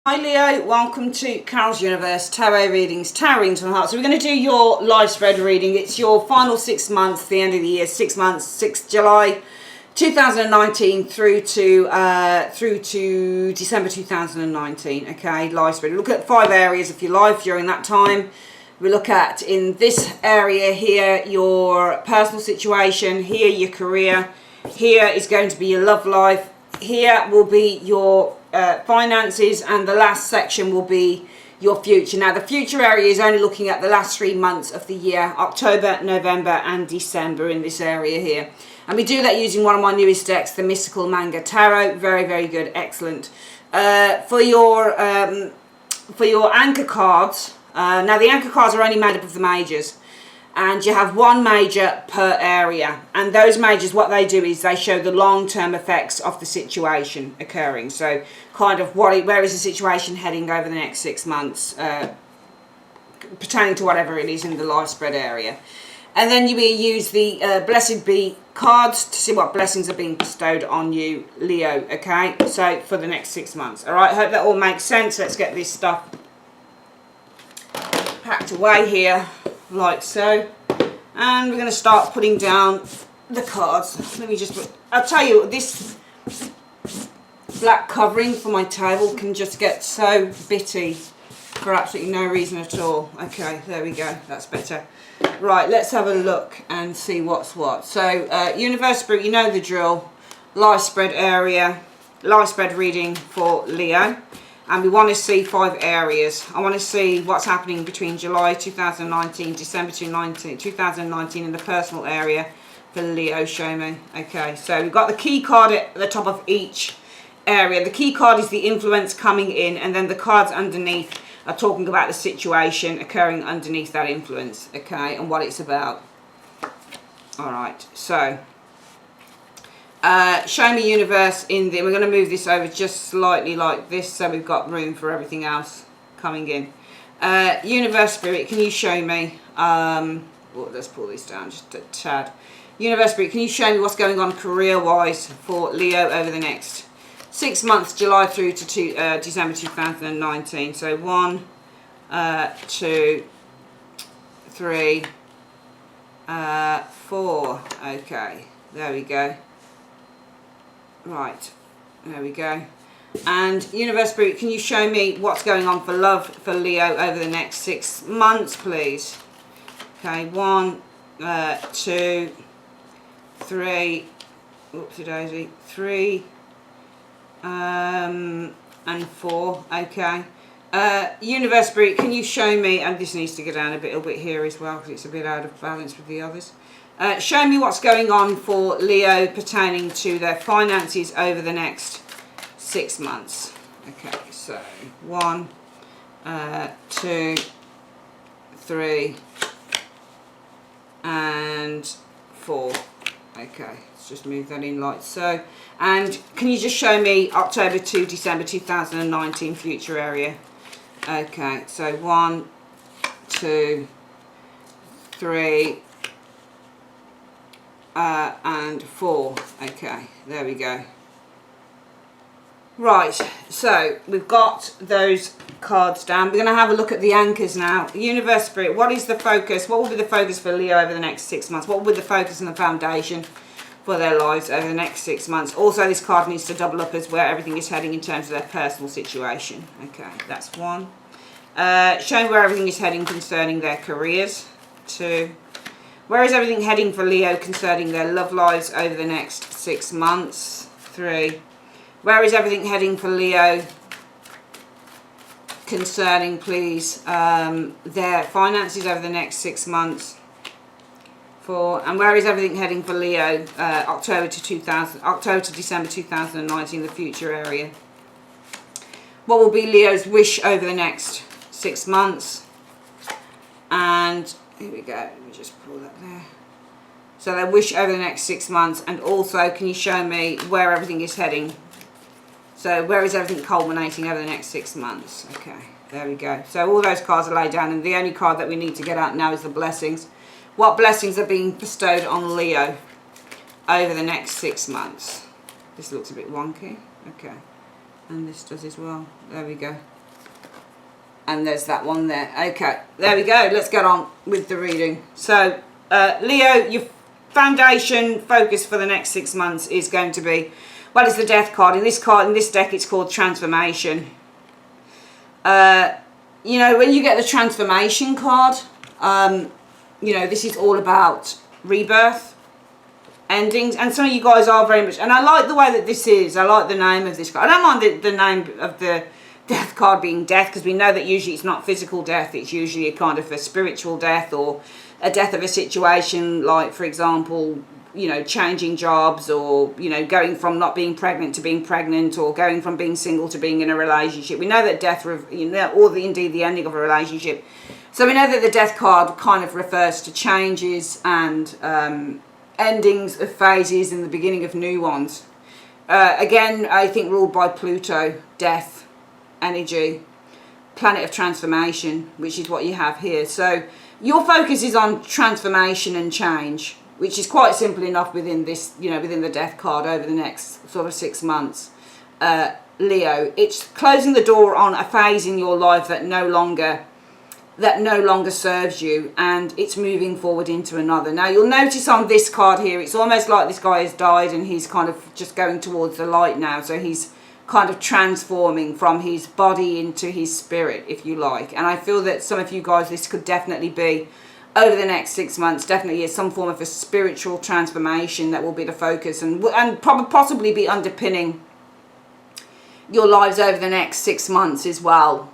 Hi Leo, welcome to Carol's Universe Tarot Readings, Tarot Readings from the Heart. So we're going to do your life spread reading. It's your final 6 months, the end of the year, 6 months, 6th July 2019 through to December 2019. Okay, life spread. We look at 5 areas of your life during that time. We look at, in this area here, your personal situation, here your career, here is going to be your love life, here will be your finances, and the last section will be your future. Now the future area is only looking at the last 3 months of the year, October, November and December in this area here. And we do that using one of my newest decks, the Mystical Manga Tarot. Very, very good, excellent. For your anchor cards, now the anchor cards are only made up of the majors. And you have 1 major per area, and those majors, what they do is they show the long-term effects of the situation occurring. So kind of where is the situation heading over the next 6 months, pertaining to whatever it is in the life spread area. And then you will use the Blessed Be cards to see what blessings are being bestowed on you, Leo. Okay, so for the next 6 months. All right, hope that all makes sense. Let's get this stuff packed away here, like so, and we're going to start putting down the cards. Let me just put, I'll tell you, this black covering for my table can just get so bitty for absolutely no reason at all. Okay, there we go, that's better. Right, let's have a look and see what's what. So Universe Spirit, you know the drill. Life spread area, life spread reading for Leo. And we want to see 5 areas. I want to see what's happening between July 2019, December 2019 in the personal area for Leo. Show me. Okay, so we've got the key card at the top of each area. The key card is the influence coming in, and then the cards underneath are talking about the situation occurring underneath that influence. Okay, and what it's about. All right, so show me Universe in there. We're going to move this over just slightly like this so we've got room for everything else coming in. Universe Spirit, can you show me, let's pull this down just a tad. Universe Spirit, can you show me what's going on career wise for Leo over the next 6 months, July through to December 2019. So 1, 2, 3, 4. Okay, there we go. Right, there we go. And Universe Spirit, can you show me what's going on for love for Leo over the next 6 months, please? Okay, 1, 2, 3, whoopsie daisy, 3, and 4. Okay. Universe Spirit, can you show me, and this needs to go down a little bit here as well because it's a bit out of balance with the others. Show me what's going on for Leo pertaining to their finances over the next 6 months. Okay, so 1, 2, 3, and 4. Okay, let's just move that in like so. And can you just show me October to December 2019 future area? Okay, so 1, 2, 3, and 4. Okay, there we go. Right, so we've got those cards down. We're going to have a look at the anchors now. Universe Spirit, what is the focus? What will be the focus for Leo over the next 6 months? What will be the focus and the foundation for their lives over the next 6 months? Also, this card needs to double up as where everything is heading in terms of their personal situation. Okay, that's 1. Showing where everything is heading concerning their careers. 2. Where is everything heading for Leo concerning their love lives over the next 6 months? 3. Where is everything heading for Leo concerning, please, their finances over the next 6 months? 4. And where is everything heading for Leo October to December 2019, the future area? What will be Leo's wish over the next 6 months? And here we go, let me just pull that there. So their wish over the next 6 months, and also can you show me where everything is heading? So where is everything culminating over the next 6 months? Okay, there we go. So all those cards are laid down, and the only card that we need to get out now is the blessings. What blessings are being bestowed on Leo over the next 6 months? This looks a bit wonky. Okay. And this does as well. There we go. And there's that one there. Okay, there we go. Let's get on with the reading. So, Leo, your foundation focus for the next 6 months is going to be, well, it's the Death card. In this deck, it's called Transformation. You know, when you get the Transformation card, you know, this is all about rebirth, endings, and some of you guys are very much, and I like the way that this is. I like the name of this card. I don't mind the name of the Death card being death, because we know that usually it's not physical death, it's usually a kind of a spiritual death, or a death of a situation, like, for example, you know, changing jobs, or, you know, going from not being pregnant to being pregnant, or going from being single to being in a relationship. We know that death, you know, or indeed the ending of a relationship. So we know that the Death card kind of refers to changes and endings of phases and the beginning of new ones. Again, I think ruled by Pluto, death energy, planet of transformation, which is what you have here. So your focus is on transformation and change, which is quite simple enough within this, you know, within the Death card over the next sort of 6 months. Leo, it's closing the door on a phase in your life that no longer serves you, and it's moving forward into another. Now you'll notice on this card here, it's almost like this guy has died and he's kind of just going towards the light now. So he's kind of transforming from his body into his spirit, if you like. And I feel that some of you guys, this could definitely be over the next 6 months, definitely is some form of a spiritual transformation that will be the focus, and probably possibly be underpinning your lives over the next 6 months as well.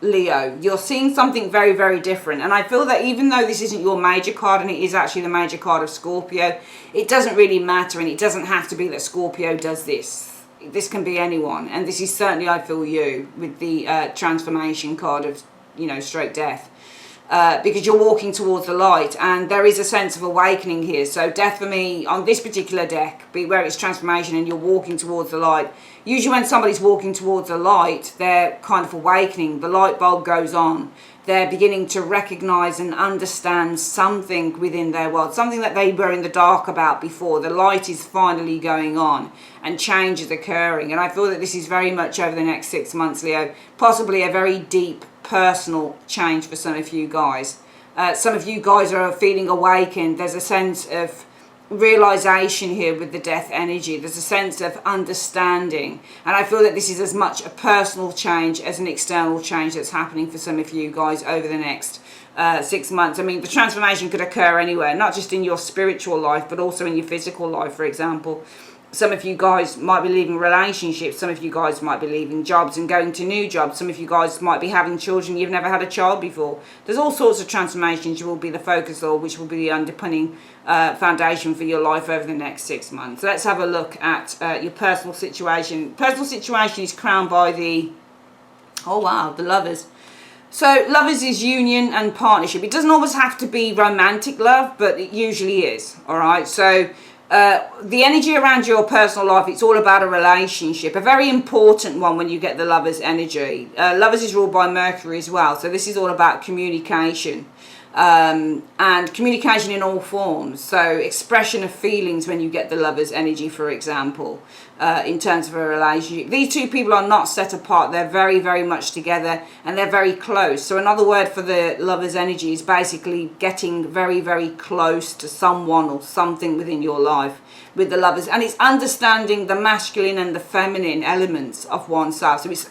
Leo, you're seeing something very, very different. And I feel that even though this isn't your major card, and it is actually the major card of Scorpio, it doesn't really matter, and it doesn't have to be that Scorpio does this. This can be anyone, and this is certainly, I feel, you with the Transformation card of, you know, straight death. Because you're walking towards the light, and there is a sense of awakening here. So death for me on this particular deck, where it's transformation and you're walking towards the light, usually when somebody's walking towards the light, they're kind of awakening, the light bulb goes on, they're beginning to recognize and understand something within their world, something that they were in the dark about before. The light is finally going on and change is occurring. And I feel that this is very much over the next 6 months, Leo, possibly a very deep personal change for some of you guys. Some of you guys are feeling awakened. There's a sense of realization here with the death energy. There's a sense of understanding, and I feel that this is as much a personal change as an external change that's happening for some of you guys over the next 6 months. I mean, the transformation could occur anywhere, not just in your spiritual life, but also in your physical life. For example, some of you guys might be leaving relationships, some of you guys might be leaving jobs and going to new jobs, some of you guys might be having children, you've never had a child before. There's all sorts of transformations will be the focus, or which will be the underpinning foundation for your life over the next 6 months. So let's have a look at your personal situation. Personal situation is crowned by the, oh wow, the Lovers. So Lovers is union and partnership. It doesn't always have to be romantic love, but it usually is, all right? So the energy around your personal life, it's all about a relationship, a very important one when you get the Lovers energy. Lovers is ruled by Mercury as well, so this is all about communication, and communication in all forms. So expression of feelings when you get the Lovers energy, for example, in terms of a relationship. These two people are not set apart, they're very, very much together, and they're very close. So another word for the Lovers energy is basically getting very, very close to someone or something within your life with the Lovers. And it's understanding the masculine and the feminine elements of oneself. So it's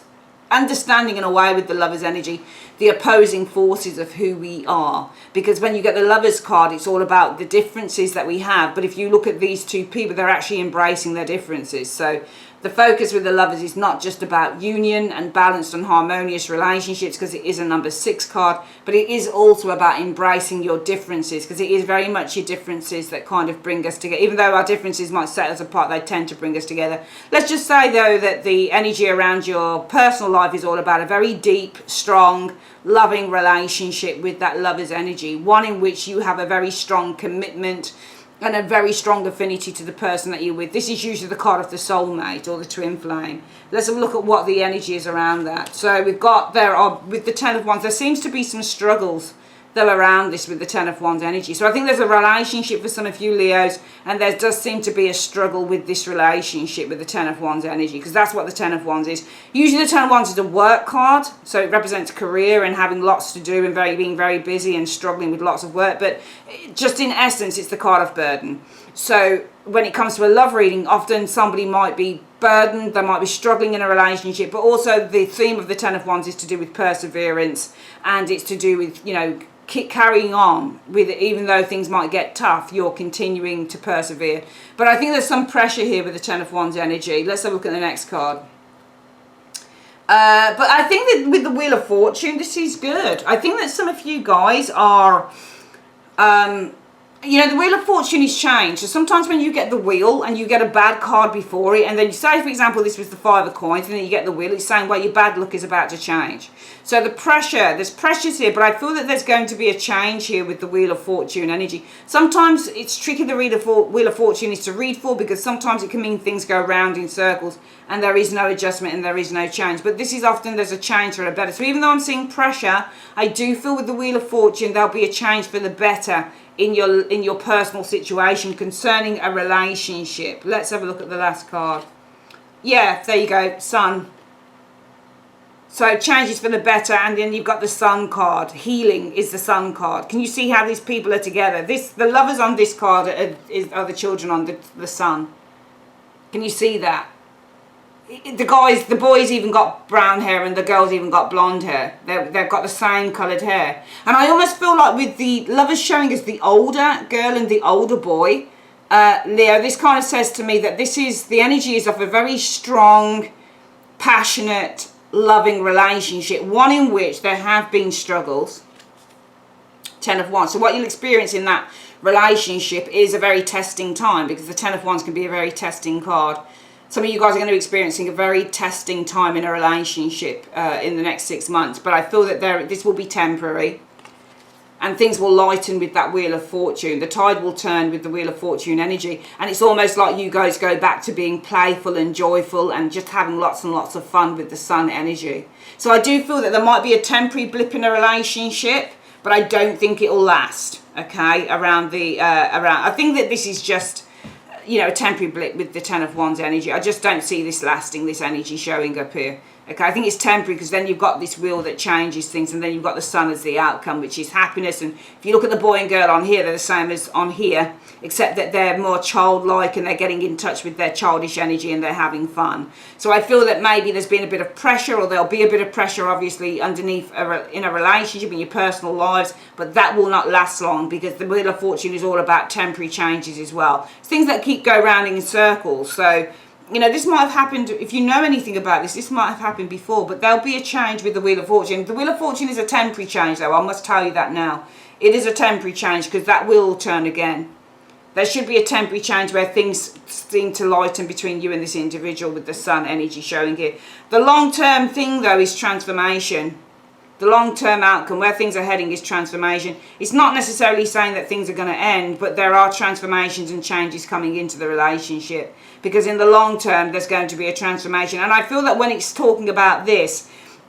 understanding in a way with the Lovers energy the opposing forces of who we are, because when you get the Lovers card, it's all about the differences that we have. But if you look at these two people, they're actually embracing their differences. So the focus with the Lovers is not just about union and balanced and harmonious relationships, because it is a number 6 card, but it is also about embracing your differences, because it is very much your differences that kind of bring us together. Even though our differences might set us apart, they tend to bring us together. Let's just say, though, that the energy around your personal life is all about a very deep, strong, loving relationship with that Lovers energy, one in which you have a very strong commitment and a very strong affinity to the person that you're with. This is usually the card of the soulmate or the twin flame. Let's have a look at what the energy is around that. So we've got there are, with the 10 of Wands, there seems to be some struggles they'll around this with the Ten of Wands energy. So I think there's a relationship for some of you Leos, and there does seem to be a struggle with this relationship with the Ten of Wands energy, because that's what the Ten of Wands is. Usually the Ten of Wands is a work card, so it represents career and having lots to do and being very busy and struggling with lots of work, but just in essence it's the card of burden. So when it comes to a love reading, often somebody might be burdened, they might be struggling in a relationship, but also the theme of the Ten of Wands is to do with perseverance, and it's to do with, you know, carrying on with it. Even though things might get tough, you're continuing to persevere. But I think there's some pressure here with the Ten of Wands energy. Let's have a look at the next card. But I think that with the Wheel of Fortune, this is good. I think that some of you guys are you know, the Wheel of Fortune is change. So sometimes when you get the wheel and you get a bad card before it, and then you say, for example, this was the Five of Coins, and then you get the wheel, it's saying, well, your bad luck is about to change. So the pressure, there's pressures here, but I feel that there's going to be a change here with the Wheel of Fortune energy. Sometimes it's tricky, the Wheel of Fortune is to read for, because sometimes it can mean things go round in circles and there is no adjustment and there is no change. But this is often there's a change for the better. So even though I'm seeing pressure, I do feel with the Wheel of Fortune there'll be a change for the better in your personal situation concerning a relationship. Let's have a look at the last card. Yeah, there you go, Sun. So changes for the better, and then you've got the Sun card. Healing is the Sun card. Can you see how these people are together? The lovers on this card are the children on the Sun. Can you see that? The boys even got brown hair and the girls even got blonde hair. They've got the same coloured hair. And I almost feel like with the lovers showing us the older girl and the older boy, Leo, this kind of says to me that the energy is of a very strong, passionate, loving relationship. One in which there have been struggles. Ten of Wands. So what you'll experience in that relationship is a very testing time, because the Ten of Wands can be a very testing card. Some of you guys are going to be experiencing a very testing time in a relationship in the next 6 months. But I feel that this will be temporary. And things will lighten with that Wheel of Fortune. The tide will turn with the Wheel of Fortune energy. And it's almost like you guys go back to being playful and joyful and just having lots and lots of fun with the Sun energy. So I do feel that there might be a temporary blip in a relationship, but I don't think it'll last. Okay, I think that this is just, you know, a temporary blip with the Ten of Wands energy. I just don't see this lasting, this energy showing up here. Okay, I think it's temporary, because then you've got this wheel that changes things, and then you've got the Sun as the outcome, which is happiness. And if you look at the boy and girl on here, they're the same as on here, except that they're more childlike and they're getting in touch with their childish energy and they're having fun. So I feel that maybe there's been a bit of pressure, or there'll be a bit of pressure obviously underneath in a relationship, in your personal lives, but that will not last long, because the Wheel of Fortune is all about temporary changes as well. It's things that go round in circles. So, you know, this might have happened, if you know anything about this might have happened before, but there'll be a change with the Wheel of Fortune. The Wheel of Fortune is a temporary change, though. I must tell you that now. It is a temporary change, because that will turn again. There should be a temporary change where things seem to lighten between you and this individual with the Sun energy showing here. The long-term thing, though, is transformation. The long-term outcome, where things are heading, is transformation. It's not necessarily saying that things are going to end, but there are transformations and changes coming into the relationship. Because in the long term, there's going to be a transformation. And I feel that when it's talking about this,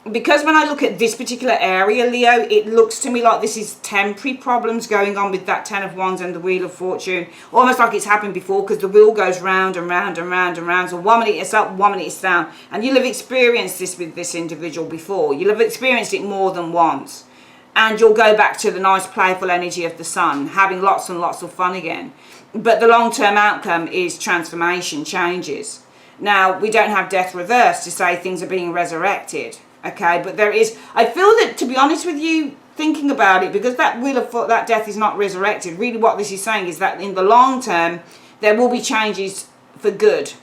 because when I look at this particular area, Leo, it looks to me like this is temporary problems going on with that Ten of Wands and the Wheel of Fortune. Almost like it's happened before, because the wheel goes round and round and round and round. So 1 minute it's up, 1 minute it's down. And you'll have experienced this with this individual before. You'll have experienced it more than once. And you'll go back to the nice playful energy of the Sun, having lots and lots of fun again. But the long-term outcome is transformation, changes. Now, we don't have death reversed to say things are being resurrected. Okay, but there is, I feel that, to be honest with you, thinking about it, because that that death is not resurrected, really what this is saying is that in the long term, there will be changes for good.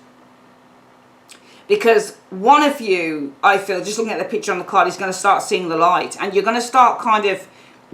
Because one of you, I feel, just looking at the picture on the card, is going to start seeing the light. And you're going to start kind of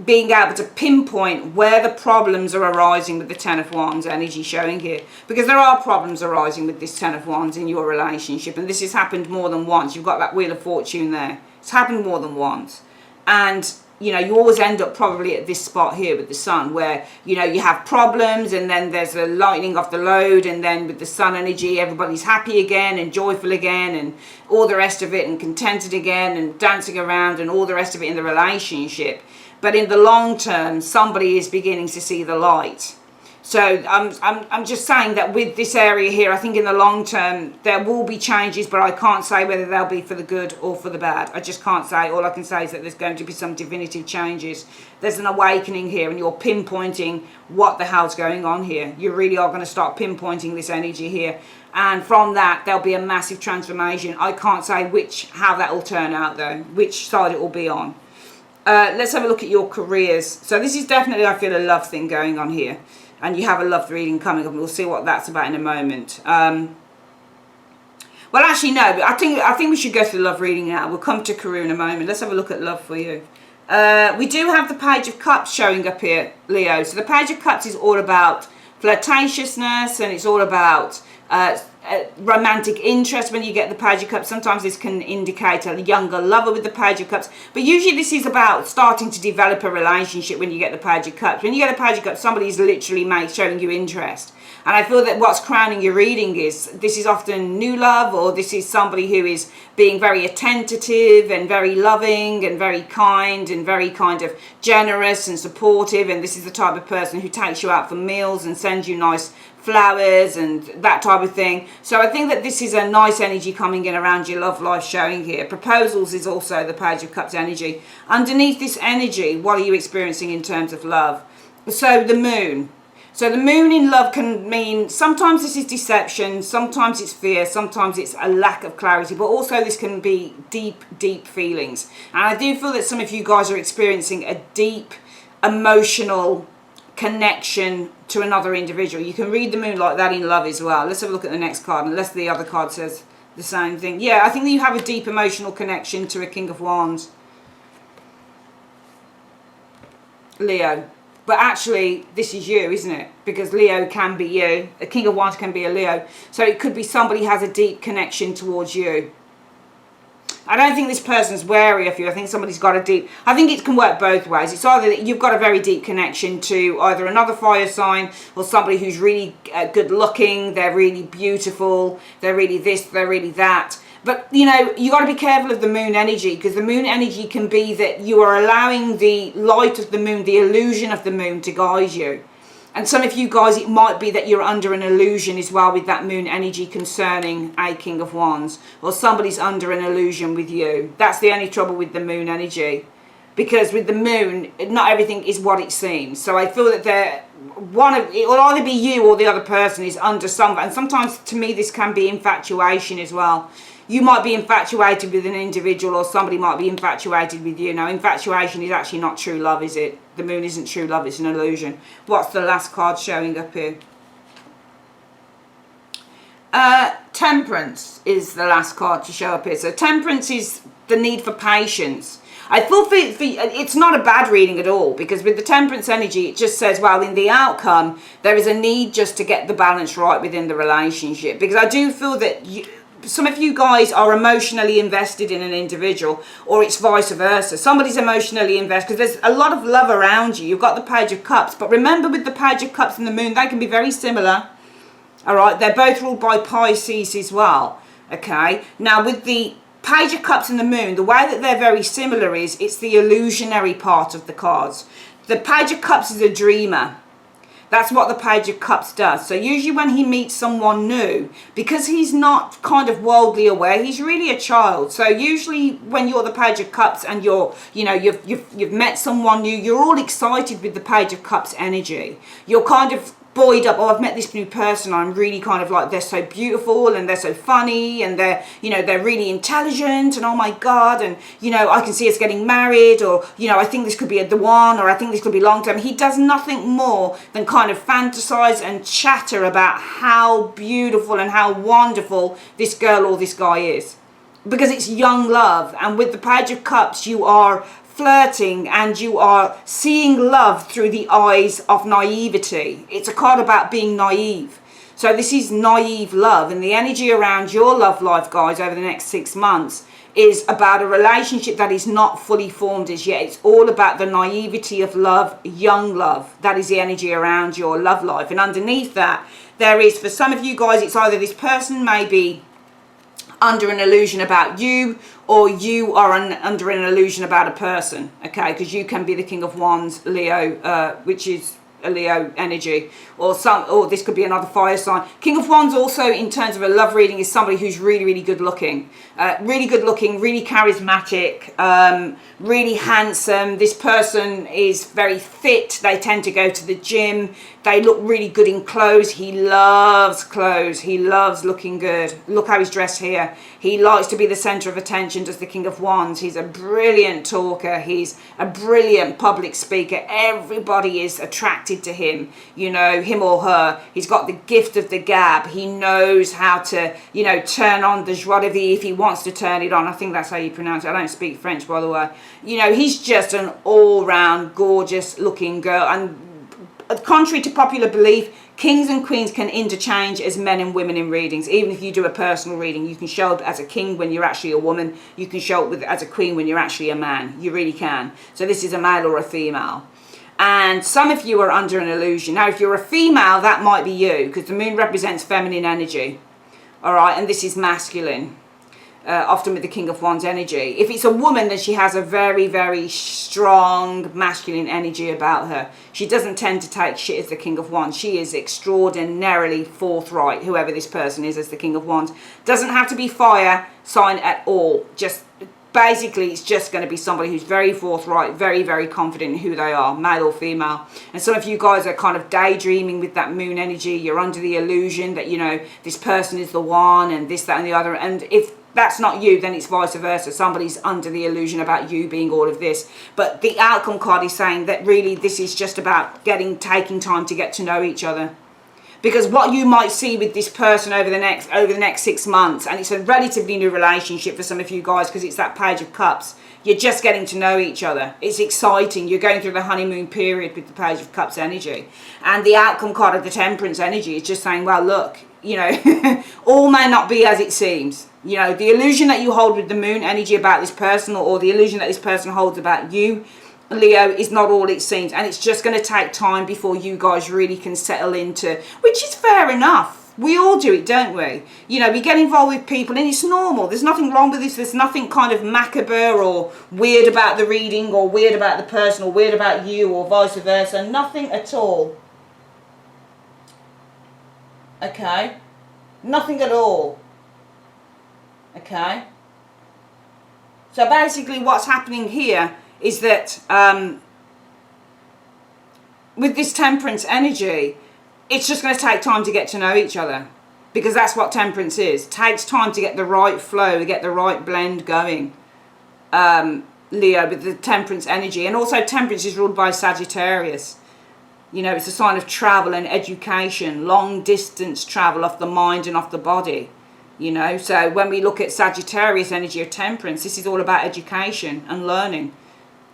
being able to pinpoint where the problems are arising with the Ten of Wands energy showing here. Because there are problems arising with this Ten of Wands in your relationship. And this has happened more than once. You've got that Wheel of Fortune there. It's happened more than once. And, you know, you always end up probably at this spot here with the Sun, where, you know, you have problems and then there's a lightening off the load, and then with the Sun energy, everybody's happy again and joyful again and all the rest of it, and contented again and dancing around and all the rest of it in the relationship. but in the long term, somebody is beginning to see the light. So I'm just saying that with this area here, I think in the long term, there will be changes, but I can't say whether they'll be for the good or for the bad. I just can't say. All I can say is that there's going to be some definitive changes. There's an awakening here, and you're pinpointing what the hell's going on here. You really are going to start pinpointing this energy here. And from that, there'll be a massive transformation. I can't say how that will turn out, though, which side it will be on. Let's have a look at your careers. So this is definitely, I feel, a love thing going on here. And you have a love reading coming up, and we'll see what that's about in a moment. Well, actually, no. I think we should go through the love reading now. We'll come to career in a moment. Let's have a look at love for you. We do have the Page of Cups showing up here, Leo. So the Page of Cups is all about flirtatiousness, and it's all about romantic interest. When you get the Page of Cups, sometimes this can indicate a younger lover with the Page of Cups, but usually this is about starting to develop a relationship. When you get the Page of Cups, when you get a Page of Cups, somebody is literally showing you interest. And I feel that what's crowning your reading is this is often new love, or this is somebody who is being very attentive and very loving and very kind and very kind of generous and supportive. And this is the type of person who takes you out for meals and sends you nice flowers and that type of thing. So I think that this is a nice energy coming in around your love life showing here. Proposals is also the Page of Cups energy. Underneath this energy, what are you experiencing in terms of love? So the moon. So the moon in love can mean sometimes this is deception, sometimes it's fear, sometimes it's a lack of clarity, but also this can be deep, deep feelings. And I do feel that some of you guys are experiencing a deep emotional connection to another individual. You can read the moon like that in love as well. Let's have a look at the next card, unless the other card says the same thing. Yeah, I think that you have a deep emotional connection to a King of Wands, Leo. But actually, this is you, isn't it? Because Leo can be you. A King of Wands can be a Leo. So it could be somebody has a deep connection towards you. I don't think this person's wary of you. I think somebody's got a deep... I think it can work both ways. It's either that you've got a very deep connection to either another fire sign or somebody who's really good looking. They're really beautiful. They're really this. They're really that. But, you know, you got to be careful of the moon energy, because the moon energy can be that you are allowing the light of the moon, the illusion of the moon, to guide you. And some of you guys, it might be that you're under an illusion as well with that moon energy concerning a King of Wands, or somebody's under an illusion with you. That's the only trouble with the moon energy, because with the moon, not everything is what it seems. So I feel that it will either be you or the other person is under some, and sometimes to me this can be infatuation as well. You might be infatuated with an individual, or somebody might be infatuated with you. Now, infatuation is actually not true love, is it? The moon isn't true love, it's an illusion. What's the last card showing up here? Temperance is the last card to show up here. So temperance is the need for patience. I feel it's not a bad reading at all, because with the temperance energy, it just says, well, in the outcome, there is a need just to get the balance right within the relationship. Because I do feel that some of you guys are emotionally invested in an individual, or it's vice versa. Somebody's emotionally invested, because there's a lot of love around you. You've got the Page of Cups, but remember, with the Page of Cups and the moon, they can be very similar. All right, they're both ruled by Pisces as well. Okay, now with the Page of Cups and the moon, the way that they're very similar is it's the illusionary part of the cards. The Page of Cups is a dreamer. That's what the Page of Cups does. So usually when he meets someone new, because he's not kind of worldly aware, he's really a child. So usually when you're the Page of Cups and you've met someone new, you're all excited with the Page of Cups energy. You're kind of buoyed up. Oh, I've met this new person. I'm really kind of like, they're so beautiful and they're so funny and they're really intelligent, and oh my God, and I can see us getting married, or I think this could be the one, or I think this could be long term. He does nothing more than kind of fantasize and chatter about how beautiful and how wonderful this girl or this guy is, because it's young love. And with the Page of Cups, you are flirting and you are seeing love through the eyes of naivety. It's a card about being naive. So this is naive love, and the energy around your love life, guys, over the next 6 months is about a relationship that is not fully formed as yet. It's all about the naivety of love, young love. That is the energy around your love life. And underneath that, there is, for some of you guys, it's either this person may be under an illusion about you, or you are under an illusion about a person, okay? Because you can be the King of Wands, Leo, which is a Leo energy, or this could be another fire sign. King of Wands also, in terms of a love reading, is somebody who's really, really good looking, really charismatic, really handsome. This person is very fit. They tend to go to the gym. They look really good in clothes. He loves clothes. He loves looking good. Look how he's dressed here. He likes to be the center of attention, does the King of Wands. He's a brilliant talker. He's a brilliant public speaker. Everybody is attracted to him, you know, him or her. He's got the gift of the gab. He knows how to, you know, turn on the joie de vivre if he wants to turn it on. I think that's how you pronounce it. I don't speak French, by the way. You know, he's just an all-round gorgeous looking girl. And contrary to popular belief, kings and queens can interchange as men and women in readings. Even if you do a personal reading, you can show up as a king when you're actually a woman. You can show up as a queen when you're actually a man. You really can. So this is a male or a female. And some of you are under an illusion. Now, if you're a female, that might be you, because the moon represents feminine energy. All right, and this is masculine. Often with the King of Wands energy. If it's a woman, then she has a very, very strong masculine energy about her. She doesn't tend to take shit as the King of Wands. She is extraordinarily forthright, whoever this person is as the King of Wands. Doesn't have to be fire sign at all. Just basically, it's just going to be somebody who's very forthright, very, very confident in who they are, male or female. And some of you guys are kind of daydreaming with that moon energy. You're under the illusion that, you know, this person is the one and this, that and the other. And if that's not you, then it's vice versa. Somebody's under the illusion about you being all of this. But the outcome card is saying that really this is just about taking time to get to know each other. Because what you might see with this person over the next 6 months, and it's a relatively new relationship for some of you guys because it's that Page of Cups. You're just getting to know each other. It's exciting. You're going through the honeymoon period with the Page of Cups energy. And the outcome card of the Temperance energy is just saying, well, look, you know, all may not be as it seems. You know, the illusion that you hold with the moon energy about this person, or the illusion that this person holds about you, Leo, is not all it seems. And it's just going to take time before you guys really can settle into, which is fair enough. We all do it, don't we? You know, we get involved with people and it's normal. There's nothing wrong with this. There's nothing kind of macabre or weird about the reading or weird about the person or weird about you or vice versa. Nothing at all. Okay? Nothing at all. Okay? So basically what's happening here is that with this Temperance energy, it's just going to take time to get to know each other. Because that's what Temperance is. It takes time to get the right flow, get the right blend going. Leo, with the Temperance energy. And also Temperance is ruled by Sagittarius. You know, it's a sign of travel and education, long distance travel off the mind and off the body. You know, so when we look at Sagittarius energy of Temperance, this is all about education and learning.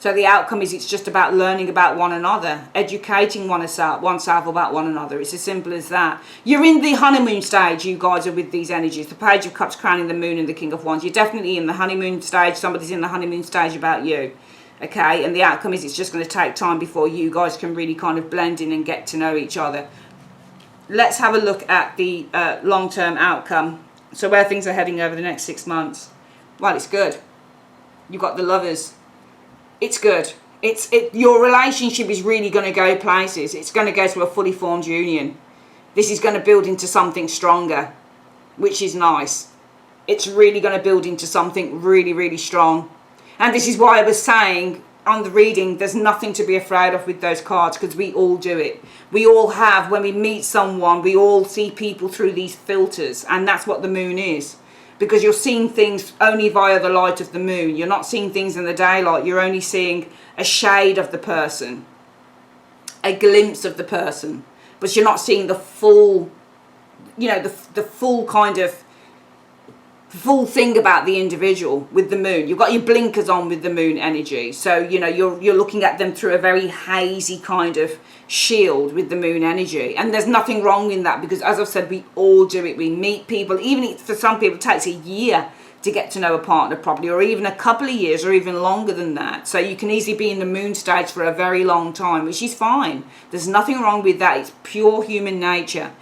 So the outcome is it's just about learning about one another, educating oneself about one another. It's as simple as that. You're in the honeymoon stage, you guys are with these energies. The Page of Cups crowning the moon and the King of Wands. You're definitely in the honeymoon stage. Somebody's in the honeymoon stage about you. Okay, and the outcome is it's just going to take time before you guys can really kind of blend in and get to know each other. Let's have a look at the long-term outcome. So where things are heading over the next 6 months. Well, it's good. You've got the Lovers. It's good. Your relationship is really going to go places. It's going to go to a fully formed union. This is going to build into something stronger, which is nice. It's really going to build into something really, really strong. And this is why I was saying on the reading, there's nothing to be afraid of with those cards, because we all do it. We all have, when we meet someone, we all see people through these filters, and that's what the moon is. Because you're seeing things only via the light of the moon. You're not seeing things in the daylight. You're only seeing a shade of the person, a glimpse of the person, but you're not seeing the full, you know, the full kind of full thing about the individual with the moon. You've got your blinkers on with the moon energy, so you know you're looking at them through a very hazy kind of shield with the moon energy. And there's nothing wrong in that, because as I've said, we all do it. We meet people, even if for some people it takes a year to get to know a partner properly, or even a couple of years, or even longer than that. So you can easily be in the moon stage for a very long time, which is fine. There's nothing wrong with that. It's pure human nature.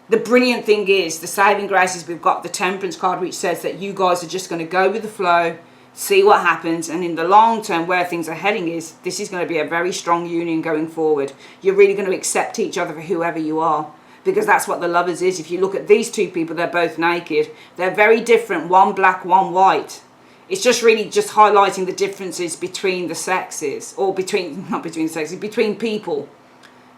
The brilliant thing is, the saving grace is we've got the Temperance card, which says that you guys are just going to go with the flow, see what happens, and in the long term, where things are heading is, this is going to be a very strong union going forward. You're really going to accept each other for whoever you are, because that's what the Lovers is. If you look at these two people, they're both naked. They're very different, one black, one white. It's just really just highlighting the differences between the sexes, or not between the sexes, between people.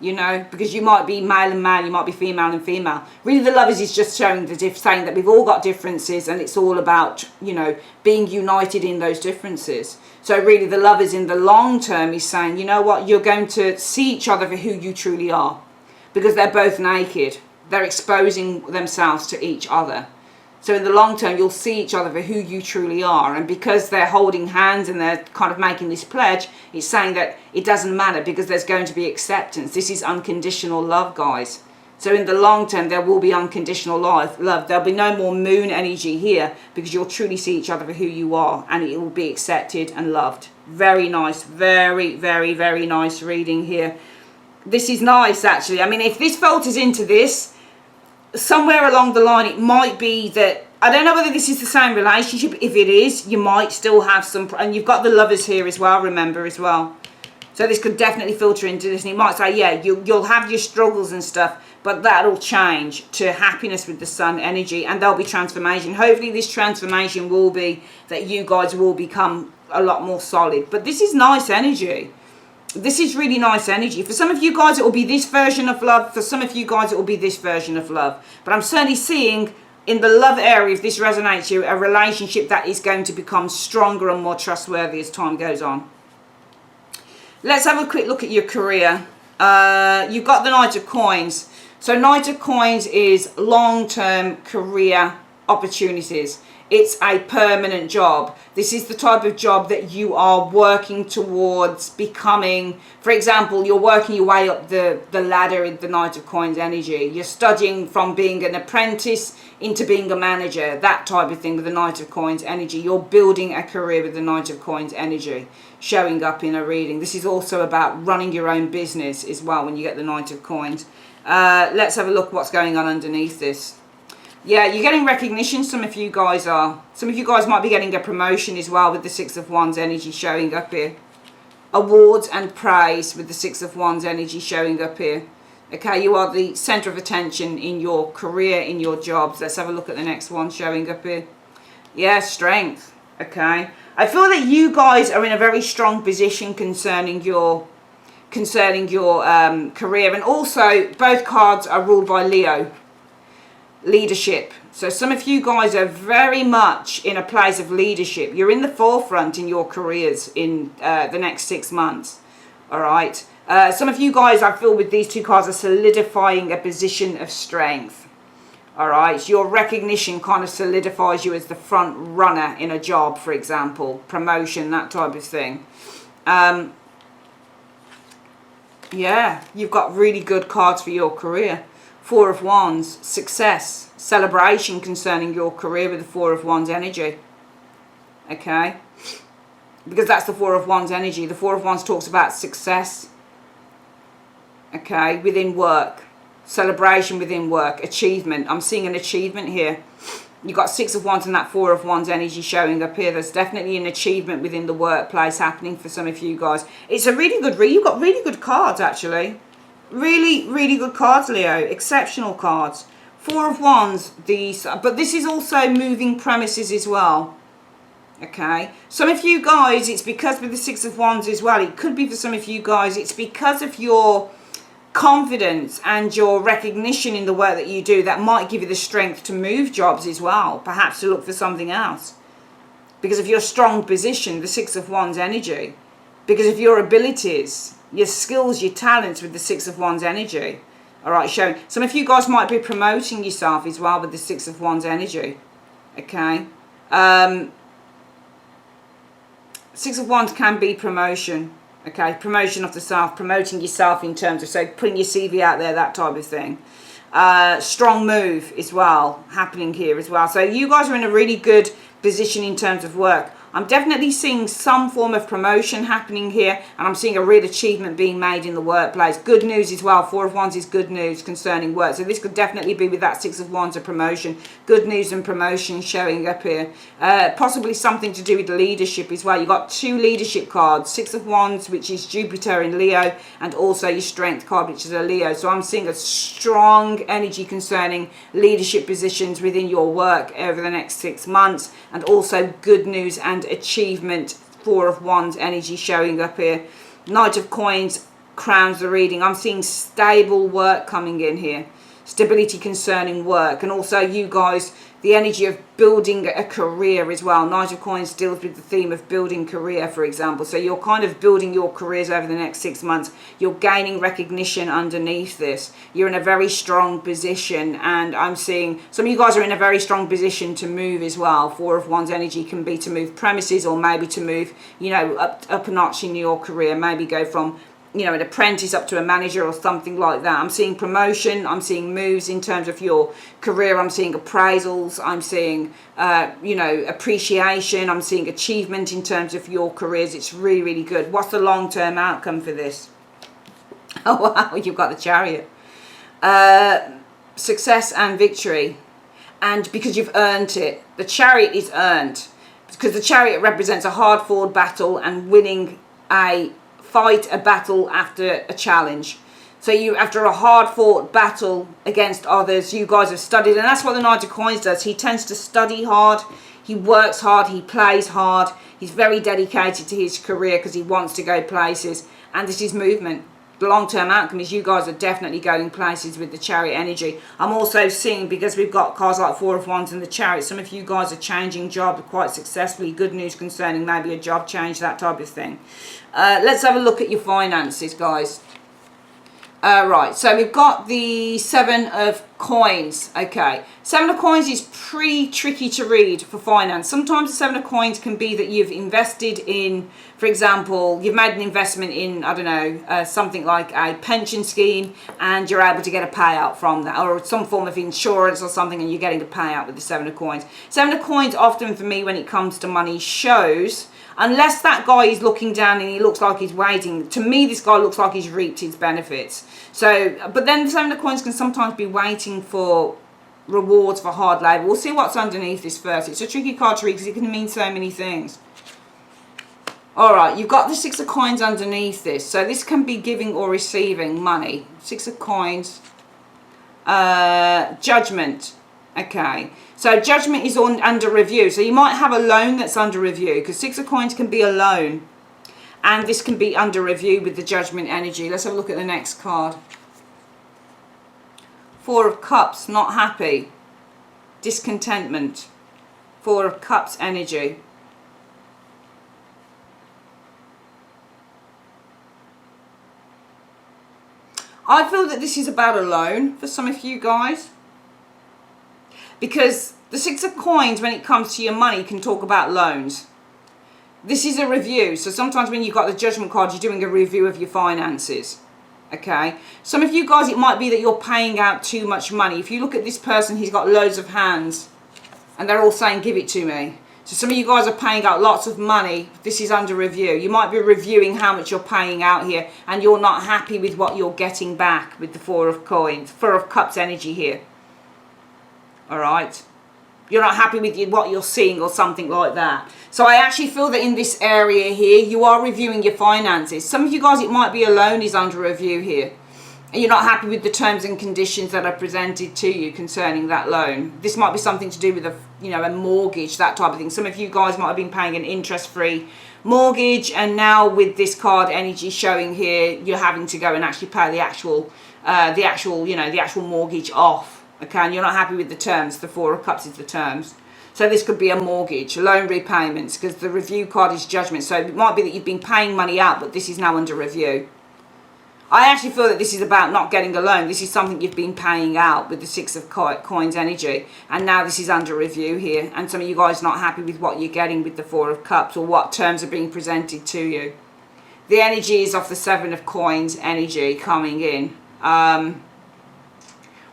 You know, because you might be male and male, you might be female and female. Really, the Lovers is just showing saying that we've all got differences, and it's all about, you know, being united in those differences. So really, the Lovers in the long term is saying, you know what, you're going to see each other for who you truly are, because they're both naked. They're exposing themselves to each other. So in the long term, you'll see each other for who you truly are. And because they're holding hands and they're kind of making this pledge, it's saying that it doesn't matter, because there's going to be acceptance. This is unconditional love, guys. So in the long term, there will be unconditional love. There'll be no more moon energy here, because you'll truly see each other for who you are, and it will be accepted and loved. Very nice. Very, very, very nice reading here. This is nice, actually. I mean, if this filters into this, somewhere along the line, it might be that, I don't know whether this is the same relationship. If it is, you might still have some, and you've got the Lovers here as well, remember, as well. So this could definitely filter into this, and he might say, yeah, you'll have your struggles and stuff, but that'll change to happiness with the Sun energy, and there'll be transformation. Hopefully this transformation will be that you guys will become a lot more solid. But this is nice energy. This is really nice energy. For some of you guys, it will be this version of love. For some of you guys, it will be this version of love. But I'm certainly seeing in the love area, if this resonates you, a relationship that is going to become stronger and more trustworthy as time goes on. Let's have a quick look at your career. You've got the Knight of Coins. So Knight of Coins is long-term career opportunities. It's a permanent job. This is the type of job that you are working towards becoming. For example, you're working your way up the ladder in the Knight of Coins energy. You're studying from being an apprentice into being a manager, that type of thing with the Knight of Coins energy. You're building a career with the Knight of Coins energy showing up in a reading. This is also about running your own business as well when you get the Knight of Coins. Let's have a look what's going on underneath this. Yeah, you're getting recognition, some of you guys are. Some of you guys might be getting a promotion as well with the Six of Wands energy showing up here. Awards and praise with the Six of Wands energy showing up here. Okay, you are the centre of attention in your career, in your jobs. Let's have a look at the next one showing up here. Yeah, strength. Okay. I feel that you guys are in a very strong position concerning your career. And also, both cards are ruled by Leo. Leadership. So some of you guys are very much in a place of leadership. You're in the forefront in your careers in the next 6 months. All right. Some of you guys, I feel with these two cards, are solidifying a position of strength. All right. Your recognition kind of solidifies you as the front runner in a job, for example, promotion, that type of thing. Yeah, you've got really good cards for your career. Four of Wands, success, celebration concerning your career with the Four of Wands energy. Okay? Because that's the Four of Wands energy. The Four of Wands talks about success. Okay? Within work. Celebration within work. Achievement. I'm seeing an achievement here. You've got Six of Wands and that Four of Wands energy showing up here. There's definitely an achievement within the workplace happening for some of you guys. It's a really good read. You've got really good cards, actually. Really, really good cards, Leo. Exceptional cards. Four of Wands. But this is also moving premises as well. Okay. Some of you guys, it's because with the Six of Wands as well, it could be for some of you guys, it's because of your confidence and your recognition in the work that you do that might give you the strength to move jobs as well. Perhaps to look for something else. Because of your strong position, the Six of Wands energy. Because of your abilities, your skills, your talents with the Six of Wands energy. All right, showing. Some of you guys might be promoting yourself as well with the Six of Wands energy. Okay. Six of Wands can be promotion. Okay, promotion of the self, promoting yourself in terms of, so putting your CV out there, that type of thing. Strong move as well happening here as well. So you guys are in a really good position in terms of work. I'm definitely seeing some form of promotion happening here, and I'm seeing a real achievement being made in the workplace. Good news as well. Four of Wands is good news concerning work. So this could definitely be with that Six of Wands, a promotion. Good news and promotion showing up here. Possibly something to do with leadership as well. You've got two leadership cards. Six of Wands, which is Jupiter in Leo, and also your Strength card, which is a Leo. So I'm seeing a strong energy concerning leadership positions within your work over the next 6 months, and also good news and achievement. Four of Wands energy showing up here. Knight of Coins crowns the reading. I'm seeing stable work coming in here, stability concerning work, and also you guys, the energy of building a career as well. Knight of Coins deals with the theme of building career, for example. So you're kind of building your careers over the next 6 months. You're gaining recognition underneath this. You're in a very strong position, and I'm seeing some of you guys are in a very strong position to move as well. Four of Wands energy can be to move premises, or maybe to move, you know, up a notch in your career. Maybe go from, you know, an apprentice up to a manager or something like that. I'm seeing promotion. I'm seeing moves in terms of your career. I'm seeing appraisals. I'm seeing, you know, appreciation. I'm seeing achievement in terms of your careers. It's really, really good. What's the long-term outcome for this? Oh, wow, you've got the Chariot. Success and victory. And because you've earned it. The Chariot is earned. Because the Chariot represents a hard-fought battle and winning a battle after a challenge. So you, after a hard-fought battle against others, you guys have studied, and that's what the Knight of Coins does. He tends to study hard, he works hard, he plays hard, he's very dedicated to his career because he wants to go places, and this is movement. The long-term outcome is you guys are definitely going places with the Chariot energy. I'm also seeing, because we've got cards like Four of Wands and the Chariot, some of you guys are changing job quite successfully. Good news concerning maybe a job change, that type of thing. Let's have a look at your finances, guys. Right, so we've got the Seven of Coins. Okay, Seven of Coins is pretty tricky to read for finance. Sometimes the Seven of Coins can be that you've invested in, for example, you've made an investment in, I don't know, something like a pension scheme, and you're able to get a payout from that, or some form of insurance or something, and you're getting a payout with the Seven of Coins. Seven of Coins often for me when it comes to money shows, unless that guy is looking down and he looks like he's waiting, to me this guy looks like he's reaped his benefits. So, but then the Seven of Coins can sometimes be waiting for rewards for hard labour. We'll see what's underneath this first. It's a tricky card to read because it can mean so many things. Alright, you've got the Six of Coins underneath this. So this can be giving or receiving money. Six of Coins. Judgment. Okay. So judgment is under review. So you might have a loan that's under review, because Six of Coins can be a loan. And this can be under review with the Judgment energy. Let's have a look at the next card. Four of Cups, not happy. Discontentment. Four of Cups energy. I feel that this is about a loan for some of you guys. Because the Six of Coins, when it comes to your money, can talk about loans. This is a review. So sometimes when you've got the Judgment card, you're doing a review of your finances. Okay. Some of you guys, it might be that you're paying out too much money. If you look at this person, he's got loads of hands. And they're all saying, give it to me. So some of you guys are paying out lots of money. This is under review. You might be reviewing how much you're paying out here. And you're not happy with what you're getting back with the Four of Coins. Four of Cups energy here. Alright. You're not happy with what you're seeing or something like that. So I actually feel that in this area here, you are reviewing your finances. Some of you guys, it might be a loan is under review here. And you're not happy with the terms and conditions that are presented to you concerning that loan. This might be something to do with a mortgage, that type of thing. Some of you guys might have been paying an interest-free mortgage, and now with this card energy showing here, you're having to go and actually pay the actual mortgage off. Okay, and you're not happy with the terms. The Four of Cups is the terms. So this could be a mortgage, loan repayments, because the review card is Judgment. So it might be that you've been paying money out, but this is now under review. I actually feel that this is about not getting a loan. This is something you've been paying out with the Six of Coins energy. And now this is under review here. And some of you guys are not happy with what you're getting with the Four of Cups, or what terms are being presented to you. The energy is of the Seven of Coins energy coming in.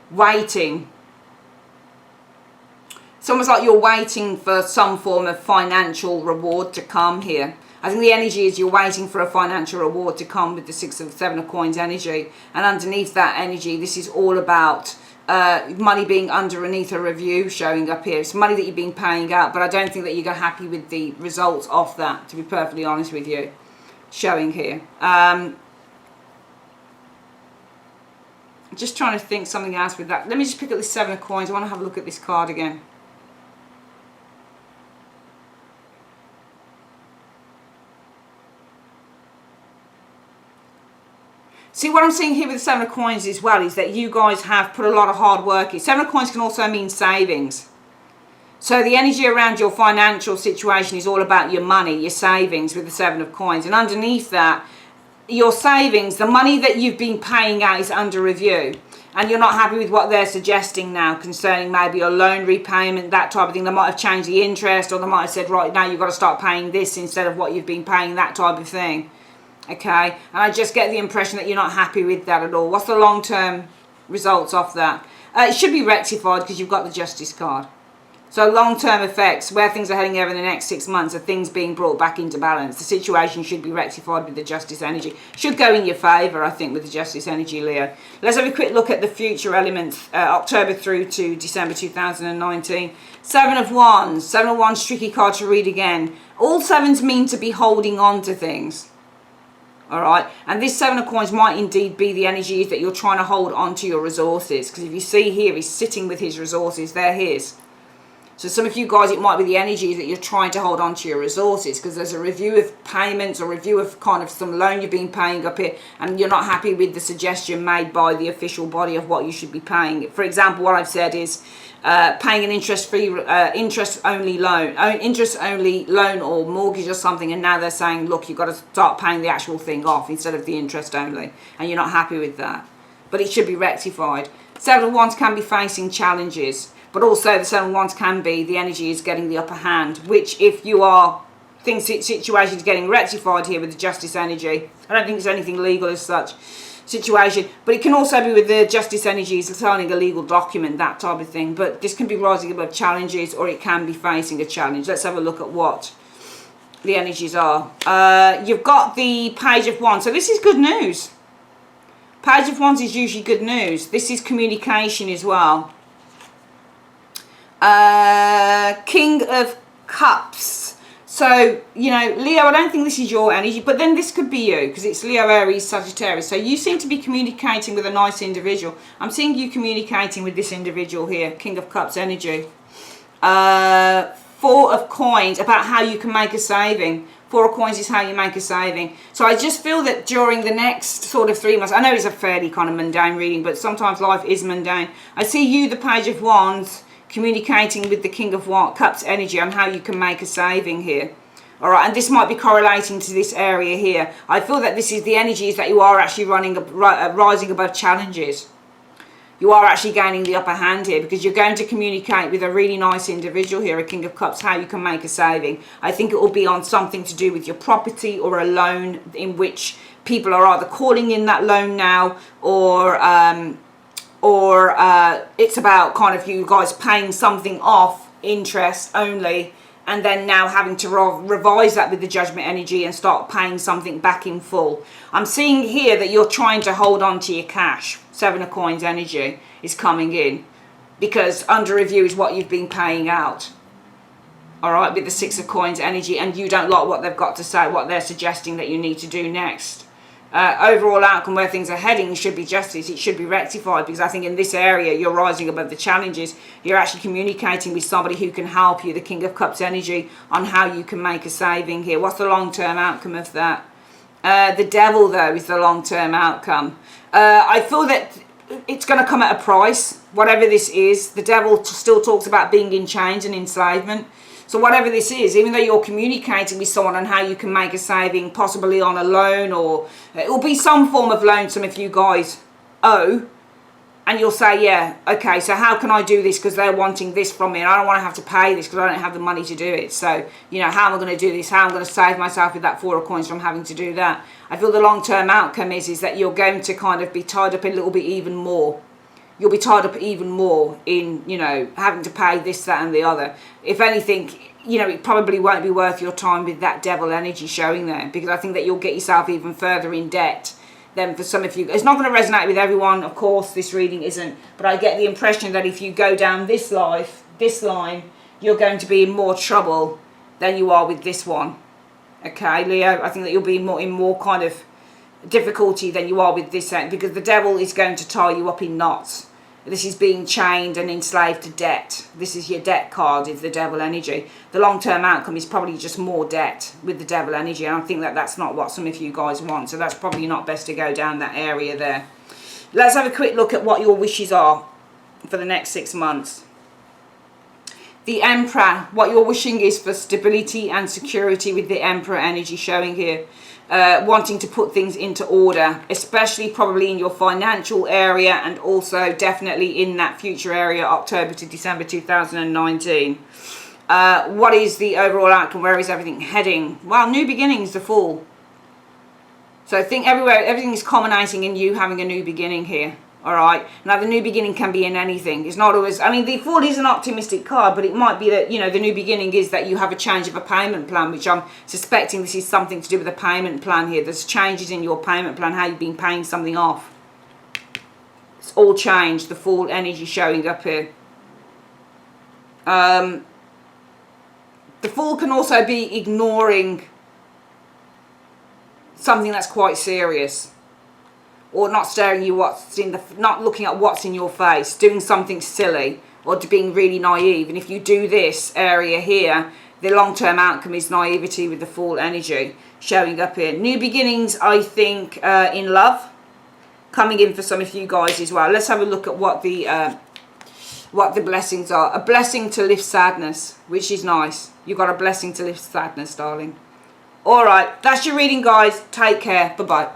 Waiting. It's almost like you're waiting for some form of financial reward to come here. I think the energy is you're waiting for a financial reward to come with the Seven of Coins energy. And underneath that energy, this is all about money being underneath a review showing up here. It's money that you've been paying out, but I don't think that you're happy with the results of that, to be perfectly honest with you, showing here. Just trying to think something else with that. Let me just pick up this Seven of Coins. I want to have a look at this card again. See, what I'm seeing here with the Seven of Coins as well is that you guys have put a lot of hard work in. Seven of Coins can also mean savings. So the energy around your financial situation is all about your money, your savings with the Seven of Coins. And underneath that, your savings, the money that you've been paying out is under review. And you're not happy with what they're suggesting now concerning maybe your loan repayment, that type of thing. They might have changed the interest, or they might have said, right, now you've got to start paying this instead of what you've been paying, that type of thing. Okay, and I just get the impression that you're not happy with that at all. What's the long-term results of that? It should be rectified because you've got the Justice card. So long-term effects, where things are heading over in the next 6 months, are things being brought back into balance. The situation should be rectified with the Justice energy. Should go in your favour, I think, with the Justice energy, Leo. Let's have a quick look at the future elements, October through to December 2019. Seven of Wands. Seven of Wands, tricky card to read again. All sevens mean to be holding on to things. All right, and this Seven of Coins might indeed be the energy that you're trying to hold on to your resources, because if you see here, he's sitting with his resources, they're his. So some of you guys, it might be the energy that you're trying to hold on to your resources, because there's a review of payments or review of kind of some loan you've been paying up here, and you're not happy with the suggestion made by the official body of what you should be paying. For example, what I've said is paying an interest-free, interest-only loan or mortgage or something, and now they're saying, look, you've got to start paying the actual thing off instead of the interest only, and you're not happy with that. But it should be rectified. Seven of Wands can be facing challenges, but also the Seven of Wands can be the energy is getting the upper hand, which if you are situations getting rectified here with the Justice energy, I don't think it's anything legal as such situation, but it can also be with the Justice energies signing a legal document, that type of thing. But this can be rising above challenges, or it can be facing a challenge. Let's have a look at what the energies are. You've got the Page of Wands, so this is good news. Page of Wands is usually good news. This is communication as well. King of Cups. So, you know, Leo, I don't think this is your energy, but then this could be you, because it's Leo, Aries, Sagittarius. So you seem to be communicating with a nice individual. I'm seeing you communicating with this individual here, King of Cups energy. Four of Coins, about how you can make a saving. Four of Coins is how you make a saving. So I just feel that during the next sort of 3 months, I know it's a fairly kind of mundane reading, but sometimes life is mundane. I see you, the Page of Wands, communicating with the King of Cups energy on how you can make a saving here. All right, and this might be correlating to this area here. I feel that this is the energy is that you are actually rising above challenges. You are actually gaining the upper hand here, because you're going to communicate with a really nice individual here, a King of Cups, how you can make a saving. I think it will be on something to do with your property or a loan in which people are either calling in that loan now, or it's about kind of you guys paying something off interest only, and then now having to revise that with the Judgment energy and start paying something back in full. I'm seeing here that you're trying to hold on to your cash. Seven of Coins energy is coming in, because under review is what you've been paying out. All right, with the Six of Coins energy, and you don't like what they've got to say, what they're suggesting that you need to do next. Overall outcome where things are heading should be justice. It should be rectified, because I think in this area you're rising above the challenges. You're actually communicating with somebody who can help you, the King of Cups energy, on how you can make a saving here. What's the long-term outcome of that? The Devil, though, is the long-term outcome. I feel that it's going to come at a price, whatever this is. The Devil still talks about being in chains and enslavement. So whatever this is, even though you're communicating with someone on how you can make a saving, possibly on a loan, or it will be some form of loan some of you guys owe, and you'll say, yeah, okay, so how can I do this, because they're wanting this from me, and I don't want to have to pay this because I don't have the money to do it. So, you know, how am I going to do this? How am I going to save myself with that Four of Coins from having to do that? I feel the long-term outcome is that you're going to kind of be tied up a little bit even more. you'll be tied up even more in, you know, having to pay this, that and the other. If anything, you know, it probably won't be worth your time with that devil energy showing there, because I think that you'll get yourself even further in debt than for some of you. It's not going to resonate with everyone, of course, this reading isn't, but I get the impression that if you go down this line, you're going to be in more trouble than you are with this one. Okay, Leo, I think that you'll be in more kind of difficulty than you are with this end, because the devil is going to tie you up in knots. This is being chained and enslaved to debt. This is your debt card, is the devil energy. The long-term outcome is probably just more debt with the devil energy, and I think that that's not what some of you guys want, so that's probably not best to go down that area there. Let's have a quick look at what your wishes are for the next 6 months. The Emperor, what you're wishing is for stability and security with the Emperor energy showing here. Wanting to put things into order, especially probably in your financial area, and also definitely in that future area, October to December 2019. What is the overall outcome? Where is everything heading? Well, new beginnings, the Fool. So I think everything is culminating in you having a new beginning here. All right. Now, the new beginning can be in anything. It's not always, I mean, the Fool is an optimistic card, but it might be that, you know, the new beginning is that you have a change of a payment plan, which I'm suspecting this is something to do with a payment plan here. There's changes in your payment plan, how you've been paying something off. It's all changed. The Fool energy showing up here. The Fool can also be ignoring something that's quite serious, or not staring you not looking at what's in your face, doing something silly, or being really naive. And if you do this area here, the long-term outcome is naivety with the Fool energy showing up here. New beginnings, I think, in love, coming in for some of you guys as well. Let's have a look at what the blessings are. A blessing to lift sadness, which is nice. You've got a blessing to lift sadness, darling. All right, that's your reading, guys. Take care. Bye-bye.